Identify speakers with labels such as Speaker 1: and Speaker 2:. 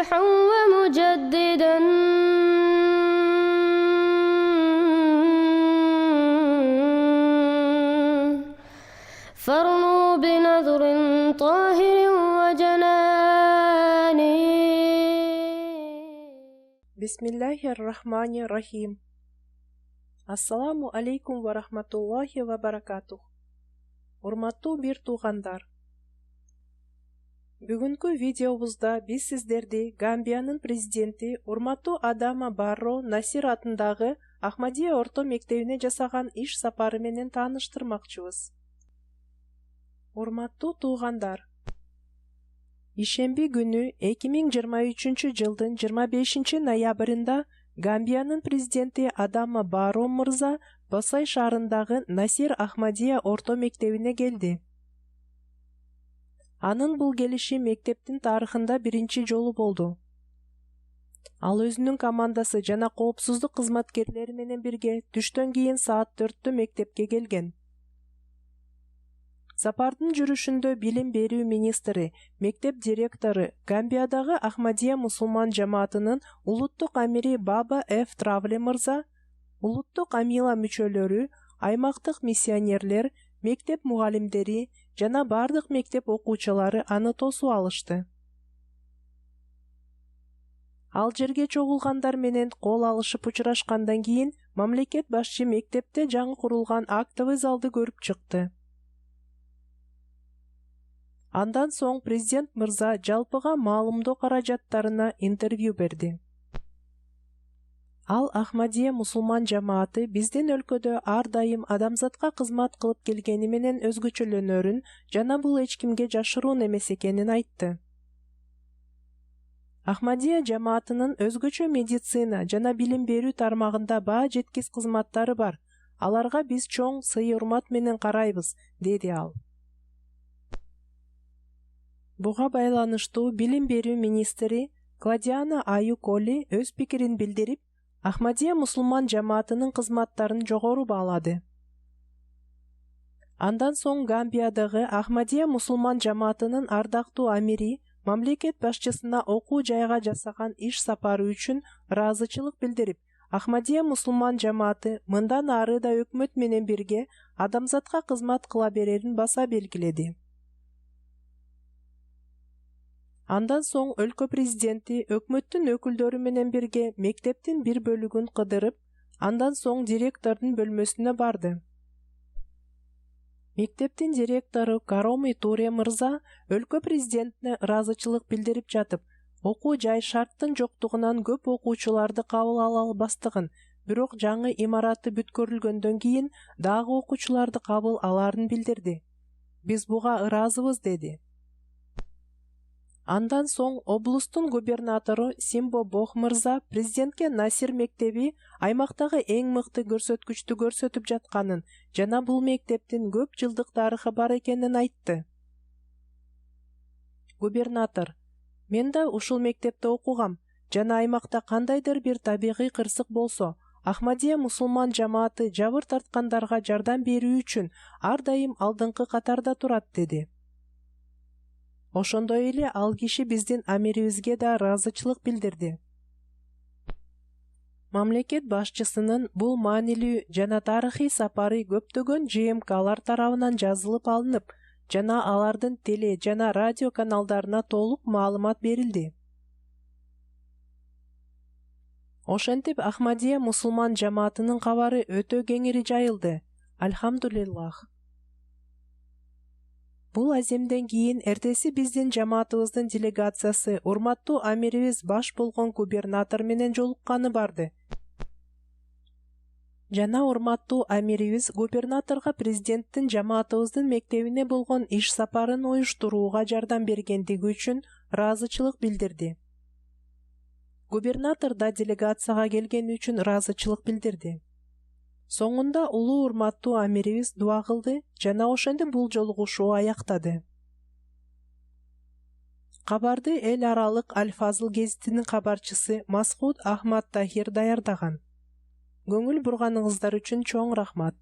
Speaker 1: ناصحا ومجددا فارنوا بنذر طاهر وجناني.
Speaker 2: Bismillahirrahmanirrahim. Assalamu alaikum wa rahmatullahi wa barakatuh. Урматтуу бир туугандар. Бүгүнкү видеобузда биз сиздерди Гамбиянын президенти урматтуу Адама Барро Насир атындагы Ахмадия орто мектебине жасаган иш сапары менен тааныштырмакчыбыз. Урматтуу туугандар, ишемби күнү 2023 жылдын 25 ноябрында Гамбиянын президенти Адама Барро мырза Босай шаарындагы Насир Ахмадия орто мектебине келди. Анын бул келиши мектептин тарыхында биринчи жолу болду. Ал өзүнүн командасы жана коопсуздук кызматкерлери менен бирге түштөн кийин саат 4-тө мектепке келген. Сапардын жүрүшүндө билим берүү министри, мектеп директору, Гамбиядагы Ахмадия мусулман жамаатынын улуттук амири Баба Ф. Травле мырза, улуттук амила мүчөлөрү, аймактык миссионерлер, мектеп мугалимдери жана бардык мектеп окуучулары аны тосуп алышты. Ал жерге чогулгандар менен кол алышып учурашкандан кийин мамлекет башчы мектепте жаңы курулган актовый залды көрүп чыкты. Андан соң президент мырза жалпыга маалымдоо каражаттарына интервью берди. Ал Ахмадия мусулман жамааты биздин өлкөдө ар дайым адамзатка кызмат кылып келгени менен өзгөчөлөнөрүн жана бул эч кимге жашыруун эмес экенин айтты. Ахмадия жамаатынын өзгөчө медицина жана билим берүү тармагында баа жеткис кызматтары бар. Аларга биз чоң сый-урмат менен карайбыз, деди ал. Буга байланыштуу билим берүү министри Кладиана Аю Коли өз пикирин билдирип, Ахмадия мусулман жамаатынын кызматтарын жогору баалады. Андан соң Гамбиядагы Ахмадия мусулман жамаатынын ардактуу амири мамлекет башчысына окуу жайга жасаган иш сапары үчүн ыраазычылык билдирип, Ахмадия мусулман жамааты мындан ары да өкмөт менен бирге адамзатка кызмат кыла берерин баса белгиледи. Андан соң өлкө президенти өкмөттүн өкүлдөрү менен бирге мектептин бир бөлүгүн кыдырып, андан соң директордун бөлмөсүнө барды. Мектептин директору Кароми Туре мырза өлкө президентине ыраазычылык билдирип жатып, окуу жай шарттын жоктугунан көп окуучуларды кабыл ала албастыгын, бирок жаңы имараты бүткөрүлгөндөн кийин дагы окуучуларды кабыл алаарын билдирди. Биз буга ыраазыбыз, деди. Андан соң облустун губернатору Симбо Бох мырза президентке Насир мектеби аймактагы эң мыкты көрсөткүчтү көрсөтүп жатканын жана бул мектептин көп жылдык тарыхы бар экенин айтты. Губернатор: "Мен да ушул мектепте окугам жана аймакта кандайдыр бир табигый кырсык болсо, Ахмадия мусулман жамааты жабыр тарткандарга жардам берүү үчүн ар дайым алдыңкы катарда турат", деди. Ошондой эле ал киши биздин амирибизге да ыраазычылык билдирди. Мамлекет башчысынын бул маанилүү жана тарыхый сапары көптөгөн ЖМКлар тарабынан жазылып алынып, жана алардын теле жана радио каналдарына толук маалымат берилди. Ошентип Ахмадия мусулман жамаатынын кабары өтө кеңири жайылды. Альхамдулиллах. Бул аземден кийин эртеси биздин жамаатыбыздын делегациясы урматтуу амирибиз баш болгон губернатор менен жолукканы барды. Жана урматтуу амирибиз губернаторго президенттин жамаатыбыздын мектебине болгон иш сапарын уюштурууга жардам бергендиги үчүн ыраазычылык билдирди. Губернатор да делегацияга келгени үчүн ыраазычылык билдирди. Соңунда улуу урматтуу амирибиз дуа кылды жана ошентип бул жолугушуу аяктады. Кабарды эл аралык Аль-Фазыл гезитинин кабарчысы Масхуд Ахмад Тахир даярдаган. Көңүл бурганыңыздар үчүн чоң рахмат.